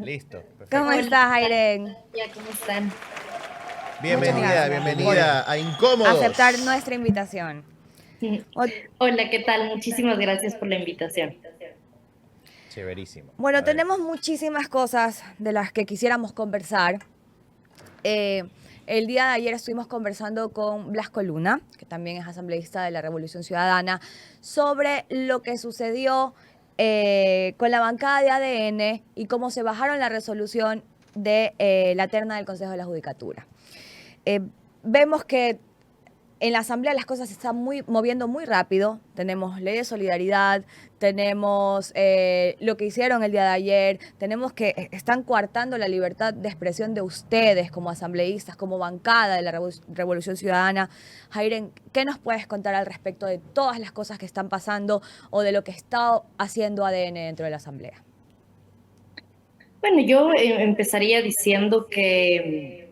Listo, ¿Cómo perfecto. estás, Airen? Ya, ¿cómo están? Muchas Bienvenida, gracias por bienvenida a aceptar Incómodos. nuestra invitación. O- Hola, ¿qué tal? Muchísimas gracias por la invitación. Chéverísimo. Bueno, A ver. tenemos muchísimas cosas de las que quisiéramos conversar. Eh, el día de ayer estuvimos conversando con Blasco Luna, que también es asambleísta de la Revolución Ciudadana, sobre lo que sucedió con la bancada de ADN y cómo se bajaron la resolución de la terna del Consejo de la Judicatura. Eh, Vemos que en la Asamblea las cosas se están moviendo muy rápido. Tenemos ley de solidaridad, tenemos lo que hicieron el día de ayer, tenemos que están coartando la libertad de expresión de ustedes como asambleístas, como bancada de la Revolución Ciudadana. Jairen, ¿qué nos puedes contar al respecto de todas las cosas que están pasando o de lo que está haciendo ADN dentro de la Asamblea? Bueno, yo empezaría diciendo que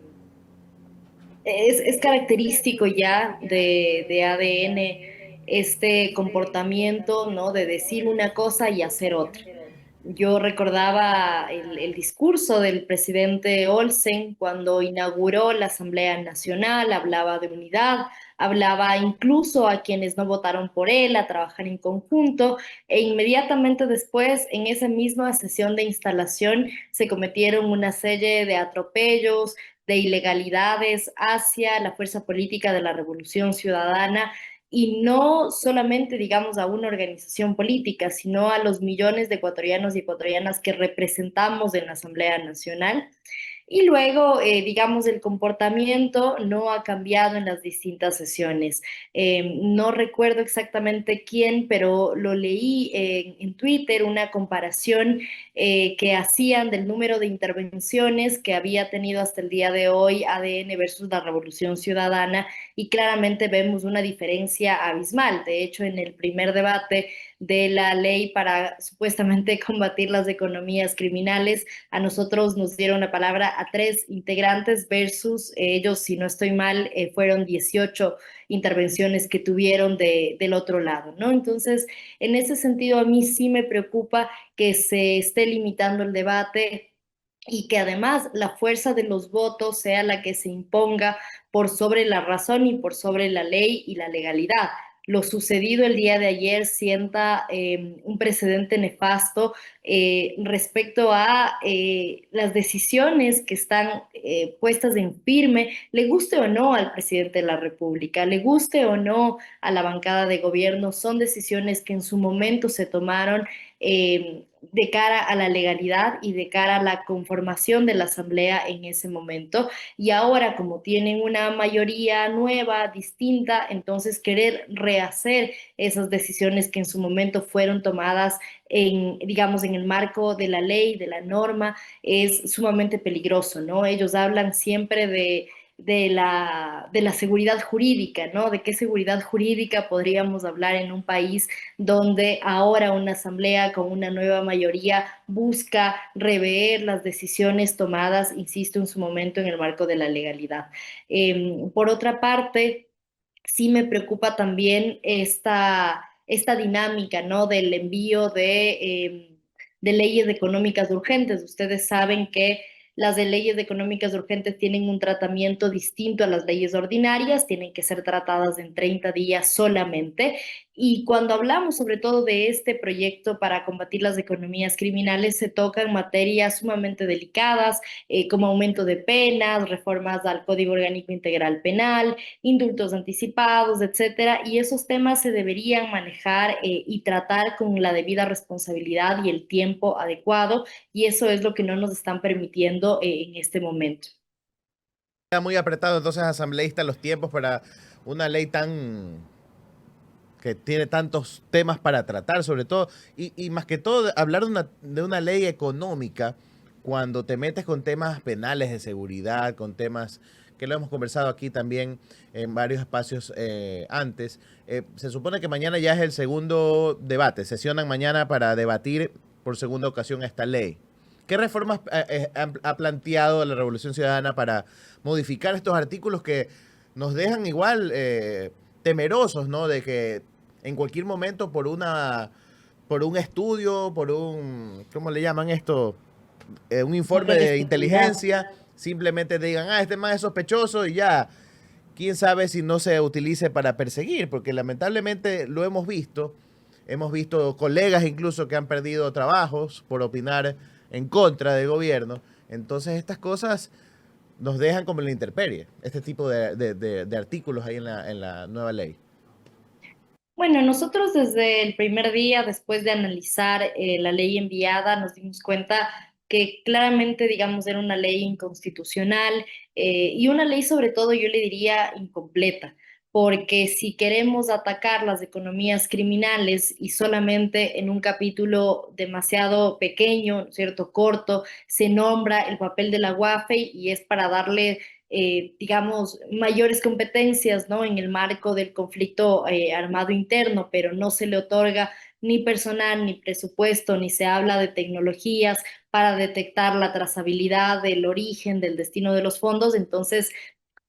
es característico ya de ADN este comportamiento, ¿no? De decir una cosa y hacer otra. Yo recordaba el discurso del presidente Olsen cuando inauguró la Asamblea Nacional, hablaba de unidad, hablaba incluso a quienes no votaron por él, a trabajar en conjunto, e inmediatamente después, en esa misma sesión de instalación, se cometieron una serie de atropellos, de ilegalidades hacia la fuerza política de la Revolución Ciudadana y no solamente, digamos, a una organización política, sino a los millones de ecuatorianos y ecuatorianas que representamos en la Asamblea Nacional. Y luego, digamos, el comportamiento no ha cambiado en las distintas sesiones. No recuerdo exactamente quién, pero lo leí en Twitter, una comparación que hacían del número de intervenciones que había tenido hasta el día de hoy ADN versus la Revolución Ciudadana y claramente vemos una diferencia abismal. De hecho, en el primer debate de la ley para supuestamente combatir las economías criminales, a nosotros nos dieron la palabra a 3 integrantes versus ellos, si no estoy mal, fueron 18 intervenciones que tuvieron del otro lado, ¿no? Entonces, en ese sentido, a mí sí me preocupa que se esté limitando el debate y que además la fuerza de los votos sea la que se imponga por sobre la razón y por sobre la ley y la legalidad. Lo sucedido el día de ayer sienta un precedente nefasto respecto a las decisiones que están puestas en firme, le guste o no al presidente de la República, le guste o no a la bancada de gobierno, son decisiones que en su momento se tomaron de cara a la legalidad y de cara a la conformación de la Asamblea en ese momento. Y ahora, como tienen una mayoría nueva, distinta, entonces querer rehacer esas decisiones que en su momento fueron tomadas en, digamos, en el marco de la ley, de la norma, es sumamente peligroso, ¿no? Ellos hablan siempre de la seguridad jurídica, ¿no? De qué seguridad jurídica podríamos hablar en un país donde ahora una asamblea con una nueva mayoría busca rever las decisiones tomadas, insisto, en su momento en el marco de la legalidad. Por otra parte, sí me preocupa también esta dinámica, ¿no? Del envío de leyes económicas urgentes. Ustedes saben que las de leyes económicas urgentes tienen un tratamiento distinto a las leyes ordinarias, tienen que ser tratadas en 30 días solamente. Y cuando hablamos sobre todo de este proyecto para combatir las economías criminales, se tocan materias sumamente delicadas, como aumento de penas, reformas al Código Orgánico Integral Penal, indultos anticipados, etcétera, y esos temas se deberían manejar y tratar con la debida responsabilidad y el tiempo adecuado, y eso es lo que no nos están permitiendo en este momento. Está muy apretado entonces, asambleísta, los tiempos para una ley tan que tiene tantos temas para tratar, sobre todo, y más que todo, hablar de una ley económica cuando te metes con temas penales de seguridad, con temas que lo hemos conversado aquí también en varios espacios antes. Se supone que mañana ya es el segundo debate, sesionan mañana para debatir por segunda ocasión esta ley. ¿Qué reformas ha planteado la Revolución Ciudadana para modificar estos artículos que nos dejan igual temerosos, ¿no? De que en cualquier momento por un estudio, por un, ¿cómo le llaman esto? un No informe te de des seguridad. inteligencia, simplemente digan, este man es sospechoso y ya. Quién sabe si no se utilice para perseguir, porque lamentablemente lo hemos visto colegas incluso que han perdido trabajos por opinar en contra del gobierno. Entonces estas cosas nos dejan como en la intemperie, este tipo de artículos ahí en la nueva ley. Bueno, nosotros desde el primer día, después de analizar la ley enviada, nos dimos cuenta que claramente, digamos, era una ley inconstitucional y una ley sobre todo, yo le diría, incompleta, porque si queremos atacar las economías criminales y solamente en un capítulo demasiado pequeño, ¿no es cierto?, corto, se nombra el papel de la UAFE y es para darle digamos, mayores competencias, ¿no? En el marco del conflicto armado interno, pero no se le otorga ni personal, ni presupuesto, ni se habla de tecnologías para detectar la trazabilidad del origen, del destino de los fondos. Entonces,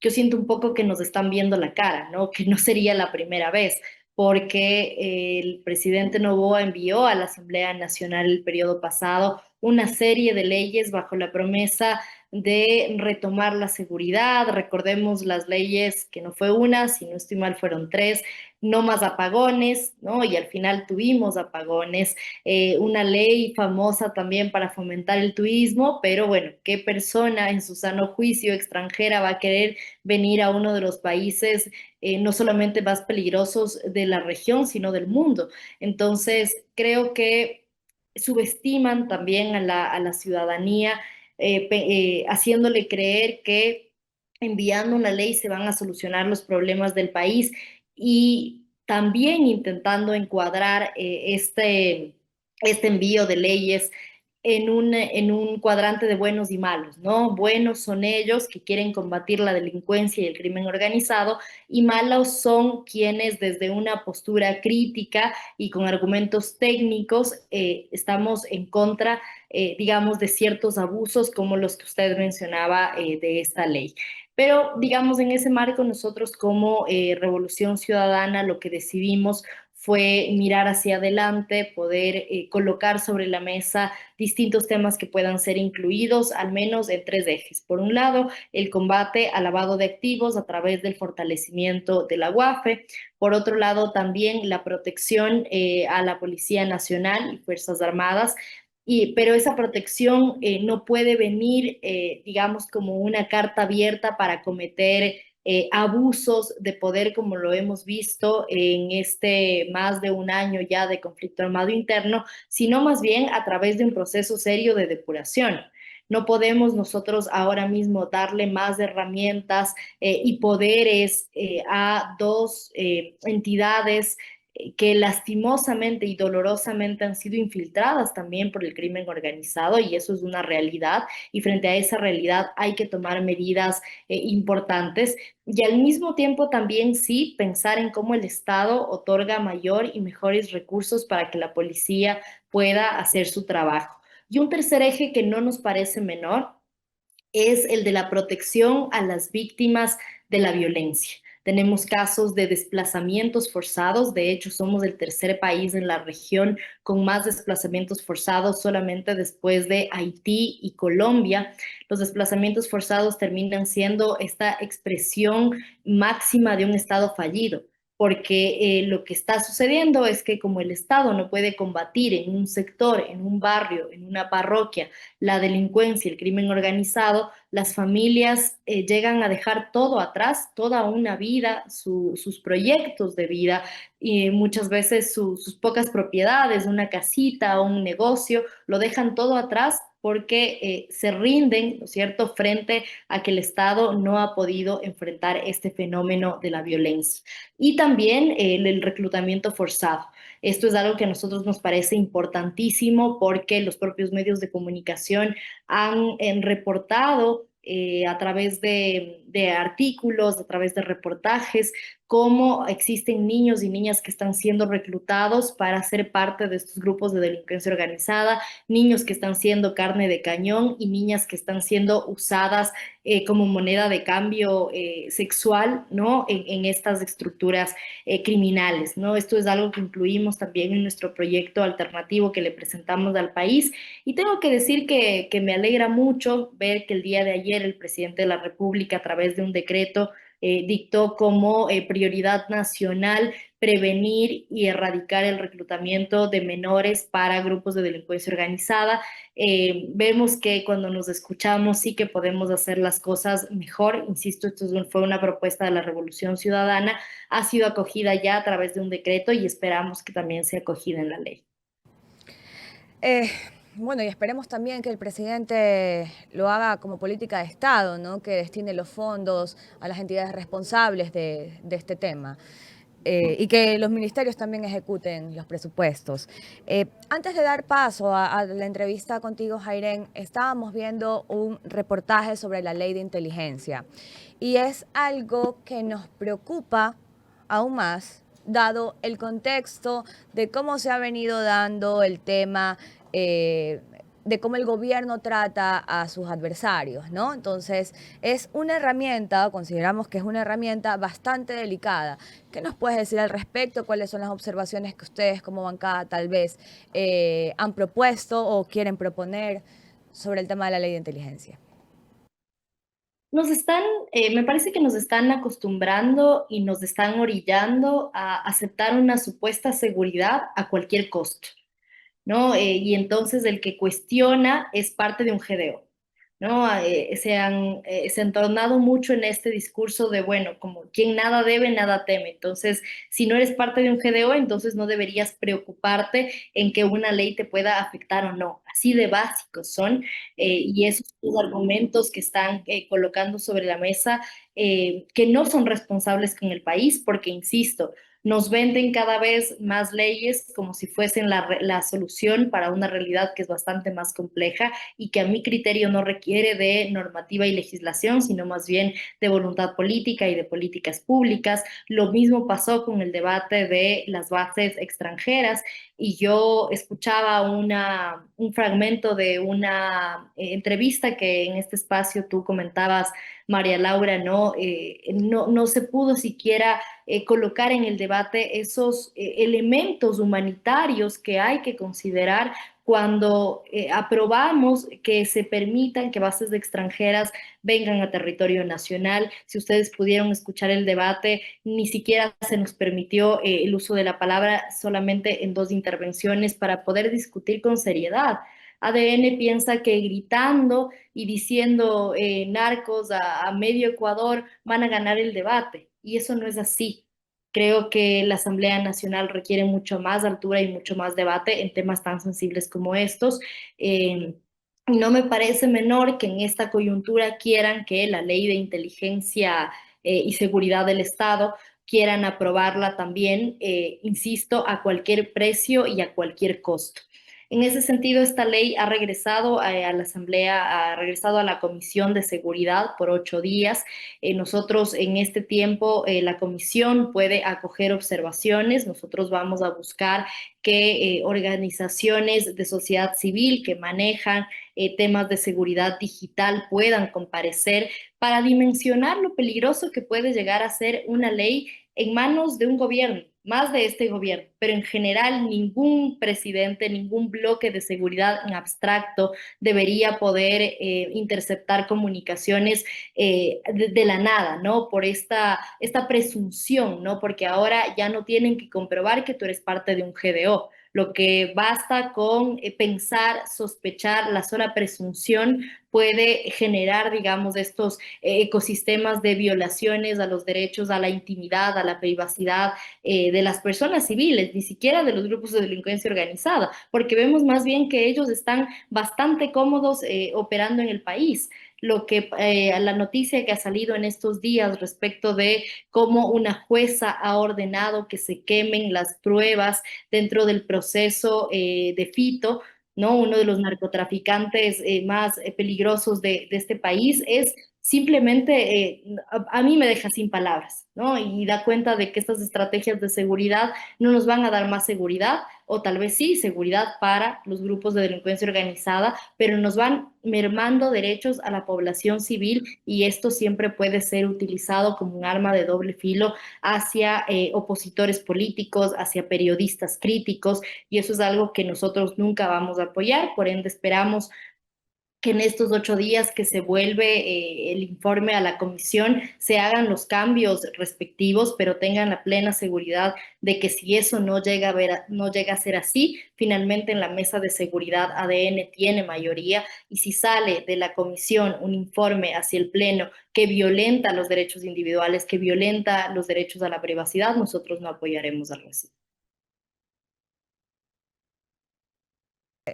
yo siento un poco que nos están viendo la cara, ¿no? Que no sería la primera vez, porque el presidente Noboa envió a la Asamblea Nacional el periodo pasado una serie de leyes bajo la promesa de retomar la seguridad. Recordemos las leyes, que no fue una, si no estoy mal, fueron tres, no más apagones, ¿no? Y al final tuvimos apagones, una ley famosa también para fomentar el turismo, pero bueno, ¿qué persona en su sano juicio extranjera va a querer venir a uno de los países no solamente más peligrosos de la región, sino del mundo? Entonces, creo que subestiman también a la ciudadanía, haciéndole creer que enviando una ley se van a solucionar los problemas del país y también intentando encuadrar este envío de leyes en un cuadrante de buenos y malos, ¿no? Buenos son ellos que quieren combatir la delincuencia y el crimen organizado, y malos son quienes desde una postura crítica y con argumentos técnicos estamos en contra, digamos, de ciertos abusos como los que usted mencionaba de esta ley. Pero, digamos, en ese marco nosotros como Revolución Ciudadana lo que decidimos fue mirar hacia adelante, poder colocar sobre la mesa distintos temas que puedan ser incluidos, al menos en tres ejes. Por un lado, el combate al lavado de activos a través del fortalecimiento de la UAFE. Por otro lado, también la protección a la Policía Nacional y Fuerzas Armadas. Pero esa protección no puede venir, digamos, como una carta abierta para cometer abusos de poder como lo hemos visto en este más de un año ya de conflicto armado interno, sino más bien a través de un proceso serio de depuración. No podemos nosotros ahora mismo darle más herramientas y poderes a dos entidades que lastimosamente y dolorosamente han sido infiltradas también por el crimen organizado, y eso es una realidad, y frente a esa realidad hay que tomar medidas importantes y al mismo tiempo también sí pensar en cómo el Estado otorga mayor y mejores recursos para que la policía pueda hacer su trabajo. Y un tercer eje que no nos parece menor es el de la protección a las víctimas de la violencia. Tenemos casos de desplazamientos forzados, de hecho somos el tercer país en la región con más desplazamientos forzados, solamente después de Haití y Colombia. Los desplazamientos forzados terminan siendo esta expresión máxima de un Estado fallido, porque lo que está sucediendo es que como el Estado no puede combatir en un sector, en un barrio, en una parroquia, la delincuencia, el crimen organizado, las familias llegan a dejar todo atrás, toda una vida, sus proyectos de vida y muchas veces sus pocas propiedades, una casita o un negocio, lo dejan todo atrás porque se rinden, ¿no es cierto?, frente a que el Estado no ha podido enfrentar este fenómeno de la violencia. Y también el reclutamiento forzado. Esto es algo que a nosotros nos parece importantísimo porque los propios medios de comunicación han reportado a través de artículos, a través de reportajes, cómo existen niños y niñas que están siendo reclutados para ser parte de estos grupos de delincuencia organizada, niños que están siendo carne de cañón y niñas que están siendo usadas como moneda de cambio sexual, ¿no? En estas estructuras criminales, ¿no? Esto es algo que incluimos también en nuestro proyecto alternativo que le presentamos al país. Y tengo que decir que me alegra mucho ver que el día de ayer el presidente de la República, a través de un decreto, dictó como prioridad nacional prevenir y erradicar el reclutamiento de menores para grupos de delincuencia organizada. Vemos que cuando nos escuchamos sí que podemos hacer las cosas mejor. Insisto, fue una propuesta de la Revolución Ciudadana, ha sido acogida ya a través de un decreto y esperamos que también sea acogida en la ley. Eh, bueno, y esperemos también que el presidente lo haga como política de Estado, ¿no? Que destine los fondos a las entidades responsables de este tema. Y que los ministerios también ejecuten los presupuestos. Antes de dar paso a la entrevista contigo, Jairen, estábamos viendo un reportaje sobre la ley de inteligencia y es algo que nos preocupa aún más, dado el contexto de cómo se ha venido dando el tema de cómo el gobierno trata a sus adversarios, ¿no? Entonces, es una herramienta, consideramos que es una herramienta bastante delicada. ¿Qué nos puedes decir al respecto? ¿Cuáles son las observaciones que ustedes como bancada tal vez han propuesto o quieren proponer sobre el tema de la ley de inteligencia? Nos están, me parece que nos están acostumbrando y nos están orillando a aceptar una supuesta seguridad a cualquier costo, ¿no? Y entonces el que cuestiona es parte de un GDO, ¿no? Se han tornado mucho en este discurso de, bueno, como quien nada debe, nada teme. Entonces, si no eres parte de un GDO, entonces no deberías preocuparte en que una ley te pueda afectar o no. Así de básicos son, y esos son los argumentos que están colocando sobre la mesa, que no son responsables con el país, porque, insisto, nos venden cada vez más leyes como si fuesen la solución para una realidad que es bastante más compleja y que a mi criterio no requiere de normativa y legislación, sino más bien de voluntad política y de políticas públicas. Lo mismo pasó con el debate de las bases extranjeras y yo escuchaba un fragmento de una entrevista que en este espacio tú comentabas, María Laura, ¿no? No se pudo siquiera colocar en el debate esos elementos humanitarios que hay que considerar cuando aprobamos que se permitan que bases extranjeras vengan a territorio nacional. Si ustedes pudieron escuchar el debate, ni siquiera se nos permitió el uso de la palabra, solamente en 2 intervenciones para poder discutir con seriedad. ADN piensa que gritando y diciendo narcos a medio Ecuador van a ganar el debate, y eso no es así. Creo que la Asamblea Nacional requiere mucho más altura y mucho más debate en temas tan sensibles como estos. No me parece menor que en esta coyuntura quieran que la ley de inteligencia y seguridad del Estado quieran aprobarla también, insisto, a cualquier precio y a cualquier costo. En ese sentido, esta ley ha regresado a la Asamblea, ha regresado a la Comisión de Seguridad por 8 días. Nosotros en este tiempo, la comisión puede acoger observaciones. Nosotros vamos a buscar que organizaciones de sociedad civil que manejan temas de seguridad digital puedan comparecer para dimensionar lo peligroso que puede llegar a ser una ley en manos de un gobierno, más de este gobierno, pero en general ningún presidente, ningún bloque de seguridad en abstracto debería poder interceptar comunicaciones de la nada, ¿no? Por esta presunción, ¿no? Porque ahora ya no tienen que comprobar que tú eres parte de un GDO. Lo que basta con pensar, sospechar, la sola presunción puede generar, digamos, estos ecosistemas de violaciones a los derechos, a la intimidad, a la privacidad de las personas civiles, ni siquiera de los grupos de delincuencia organizada, porque vemos más bien que ellos están bastante cómodos operando en el país. La noticia que ha salido en estos días respecto de cómo una jueza ha ordenado que se quemen las pruebas dentro del proceso de Fito, ¿no? Uno de los narcotraficantes más peligrosos de este país, es simplemente a mí me deja sin palabras, ¿no? Y da cuenta de que estas estrategias de seguridad no nos van a dar más seguridad, o tal vez sí, seguridad para los grupos de delincuencia organizada, pero nos van mermando derechos a la población civil y esto siempre puede ser utilizado como un arma de doble filo hacia opositores políticos, hacia periodistas críticos, y eso es algo que nosotros nunca vamos a apoyar. Por ende, esperamos que en estos 8 días que se vuelve el informe a la comisión se hagan los cambios respectivos, pero tengan la plena seguridad de que si eso no llega a ser así, finalmente en la mesa de seguridad ADN tiene mayoría, y si sale de la comisión un informe hacia el pleno que violenta los derechos individuales, que violenta los derechos a la privacidad, nosotros no apoyaremos algo así.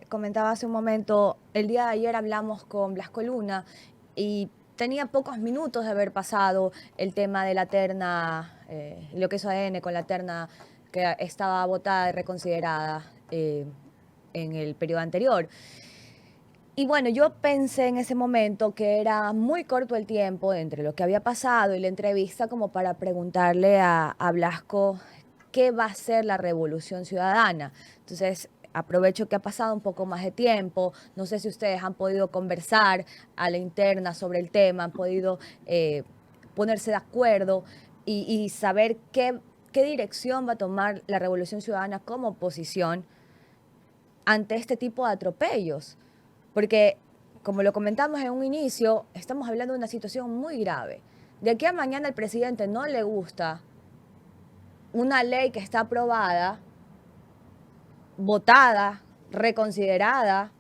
Comentaba hace un momento, el día de ayer hablamos con Blasco Luna y tenía pocos minutos de haber pasado el tema de la terna, lo que hizo ADN con la terna que estaba votada y reconsiderada en el periodo anterior. Y bueno, yo pensé en ese momento que era muy corto el tiempo entre lo que había pasado y la entrevista como para preguntarle a Blasco qué va a ser la revolución ciudadana. Entonces, aprovecho que ha pasado un poco más de tiempo. No sé si ustedes han podido conversar a la interna sobre el tema, han podido ponerse de acuerdo y saber qué dirección va a tomar la revolución ciudadana como oposición ante este tipo de atropellos. Porque, como lo comentamos en un inicio, estamos hablando de una situación muy grave. De aquí a mañana al presidente no le gusta una ley que está aprobada, votada, reconsiderada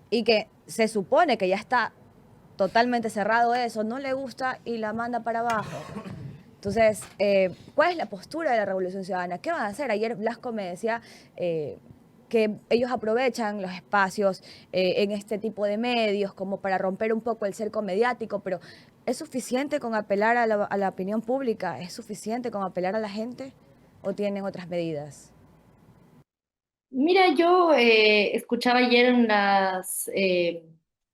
y que se supone que ya está totalmente cerrado eso, no le gusta y la manda para abajo. Entonces, ¿cuál es la postura de la Revolución Ciudadana? ¿Qué van a hacer? Ayer Blasco me decía que ellos aprovechan los espacios en este tipo de medios como para romper un poco el cerco mediático, pero ¿es suficiente con apelar a la opinión pública? ¿Es suficiente con apelar a la gente? ¿O tienen otras medidas? Mira, yo escuchaba ayer en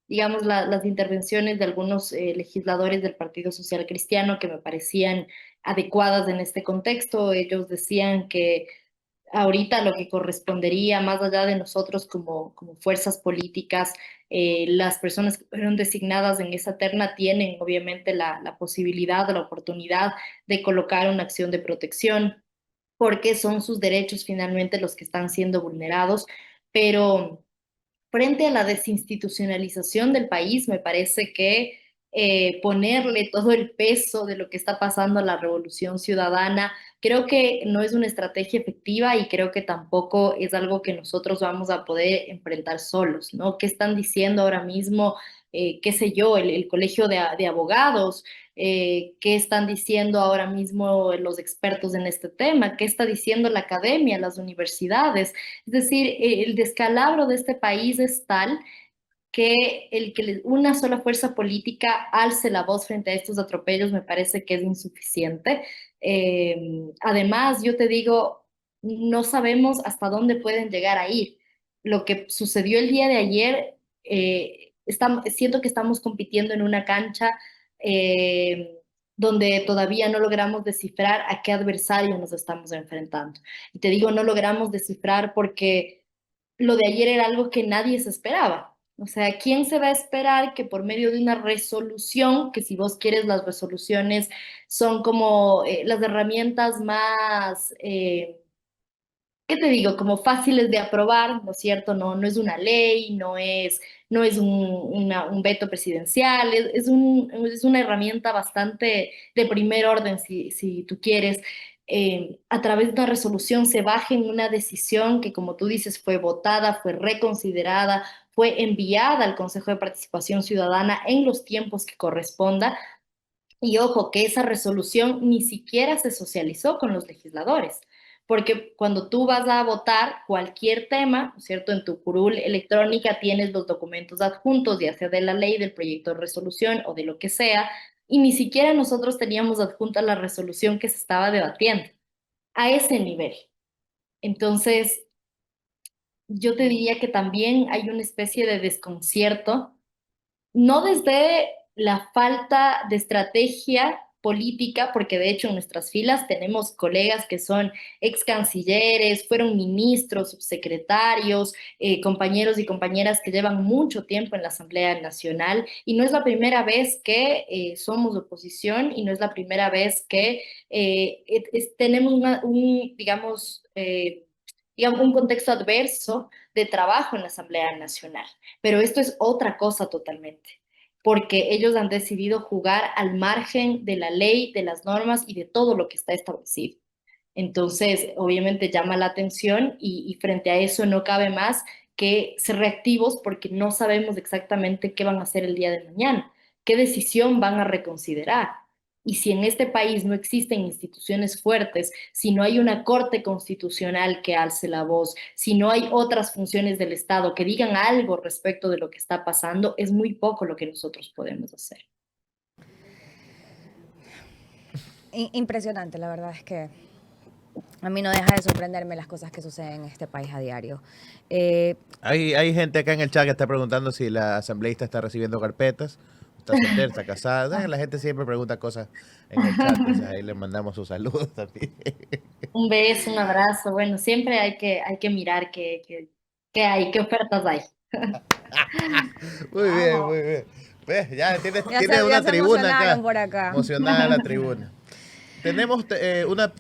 digamos, las intervenciones de algunos legisladores del Partido Social Cristiano que me parecían adecuadas en este contexto. Ellos decían que ahorita lo que correspondería, más allá de nosotros como fuerzas políticas, las personas que fueron designadas en esa terna tienen obviamente la posibilidad, la oportunidad de colocar una acción de protección porque son sus derechos finalmente los que están siendo vulnerados, pero frente a la desinstitucionalización del país, me parece que ponerle todo el peso de lo que está pasando a la revolución ciudadana, creo que no es una estrategia efectiva y creo que tampoco es algo que nosotros vamos a poder enfrentar solos, ¿no? ¿Qué están diciendo ahora mismo, qué sé yo, el Colegio de Abogados? ¿Qué están diciendo ahora mismo los expertos en este tema? ¿Qué está diciendo la academia, las universidades? Es decir, el descalabro de este país es tal que una sola fuerza política alce la voz frente a estos atropellos me parece que es insuficiente. Además, yo te digo, no sabemos hasta dónde pueden llegar a ir. Lo que sucedió el día de ayer, siento que estamos compitiendo en una cancha eh, donde todavía no logramos descifrar a qué adversario nos estamos enfrentando. Y te digo, no logramos descifrar porque lo de ayer era algo que nadie se esperaba. O sea, ¿quién se va a esperar que por medio de una resolución, que si vos quieres las resoluciones son como las herramientas más, ¿qué te digo? Como fáciles de aprobar, ¿no es cierto? No, no es una ley, no es un veto presidencial, es una herramienta bastante de primer orden, si tú quieres. A través de una resolución se baje en una decisión que, como tú dices, fue votada, fue reconsiderada, fue enviada al Consejo de Participación Ciudadana en los tiempos que corresponda. Y ojo, que esa resolución ni siquiera se socializó con los legisladores, porque cuando tú vas a votar cualquier tema, ¿no es cierto? En tu curul electrónica tienes los documentos adjuntos, ya sea de la ley, del proyecto de resolución o de lo que sea, y ni siquiera nosotros teníamos adjunta la resolución que se estaba debatiendo a ese nivel. Entonces, yo te diría que también hay una especie de desconcierto no desde la falta de estrategia política, porque de hecho en nuestras filas tenemos colegas que son ex cancilleres, fueron ministros, subsecretarios, compañeros y compañeras que llevan mucho tiempo en la Asamblea Nacional y no es la primera vez que somos oposición y no es la primera vez que tenemos digamos, un contexto adverso de trabajo en la Asamblea Nacional. Pero esto es otra cosa totalmente, porque ellos han decidido jugar al margen de la ley, de las normas y de todo lo que está establecido. Entonces, obviamente llama la atención y frente a eso no cabe más que ser reactivos porque no sabemos exactamente qué van a hacer el día de mañana, qué decisión van a reconsiderar. Y si en este país no existen instituciones fuertes, si no hay una corte constitucional que alce la voz, si no hay otras funciones del Estado que digan algo respecto de lo que está pasando, es muy poco lo que nosotros podemos hacer. Impresionante, la verdad es que a mí no deja de sorprenderme las cosas que suceden en este país a diario. Hay gente acá en el chat que está preguntando si la asambleísta está recibiendo carpetas, está soltera, está casada. La gente siempre pregunta cosas en el chat, entonces ahí le mandamos sus saludos también. Un beso, un abrazo. Bueno, siempre hay que mirar qué hay, qué ofertas hay. Muy bien, muy bien. ¿Ves? Ya tienes ya una se tribuna acá. por acá. Emocionada la tribuna.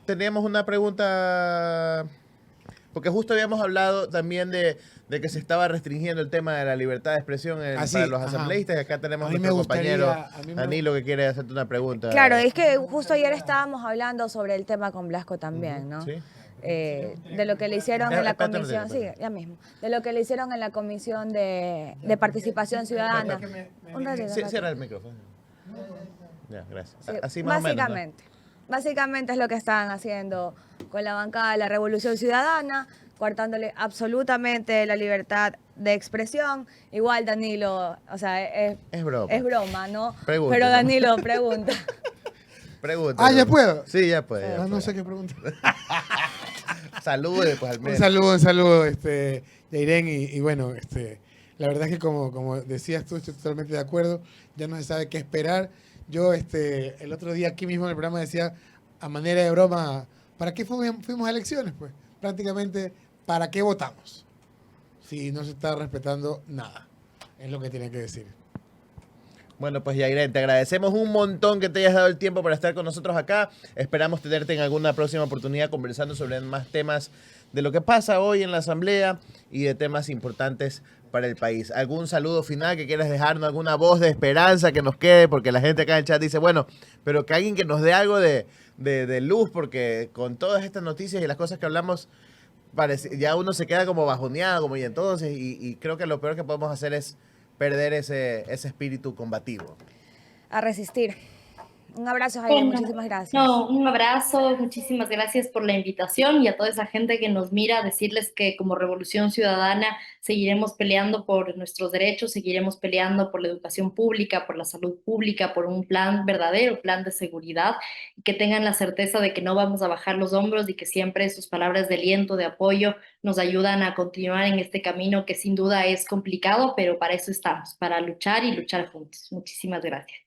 Teníamos una pregunta, porque justo habíamos hablado también de que se estaba restringiendo el tema de la libertad de expresión para los asambleístas. Y acá tenemos a nuestro compañero Danilo que quiere hacerte una pregunta. Claro, es que justo ayer estábamos hablando sobre el tema con Blasco también, ¿no? Sí. De lo que le hicieron en la comisión, sí, ya mismo, de lo que le hicieron en la comisión de participación ciudadana. Un ratito, Sí, cierra el micrófono. Ya, gracias. Sí, Así más básicamente, o menos, básicamente es lo que están haciendo con la bancada de la Revolución Ciudadana, coartándole absolutamente la libertad de expresión. Igual Danilo, o sea, Es broma. es broma, ¿no? Pregunta, Pero ¿no? Danilo pregunta. Pregunta. ¿Ya puedo? Sí, ya puede. No sé qué pregunta. Saludos, pues al menos. Un saludo, Yairen, y bueno, la verdad es que como decías tú, estoy totalmente de acuerdo, ya no se sabe qué esperar. Yo, el otro día aquí mismo en el programa decía, a manera de broma, ¿para qué fuimos a elecciones? Pues prácticamente, ¿para qué votamos? Si no se está respetando nada, es lo que tienen que decir. Bueno, pues Yairen, te agradecemos un montón que te hayas dado el tiempo para estar con nosotros acá. Esperamos tenerte en alguna próxima oportunidad conversando sobre más temas de lo que pasa hoy en la Asamblea y de temas importantes para el país. ¿Algún saludo final que quieras dejarnos? ¿Alguna voz de esperanza que nos quede? Porque la gente acá en el chat dice, bueno, pero que alguien que nos dé algo de luz, porque con todas estas noticias y las cosas que hablamos, ya uno se queda como bajoneado, como y entonces, y creo que lo peor que podemos hacer es perder ese espíritu combativo. A resistir. Un abrazo, Jaime, muchísimas gracias. No, un abrazo, muchísimas gracias por la invitación y a toda esa gente que nos mira, decirles que como Revolución Ciudadana seguiremos peleando por nuestros derechos, seguiremos peleando por la educación pública, por la salud pública, por un plan, verdadero plan de seguridad, y que tengan la certeza de que no vamos a bajar los hombros y que siempre sus palabras de aliento, de apoyo, nos ayudan a continuar en este camino que sin duda es complicado, pero para eso estamos, para luchar y luchar juntos. Muchísimas gracias.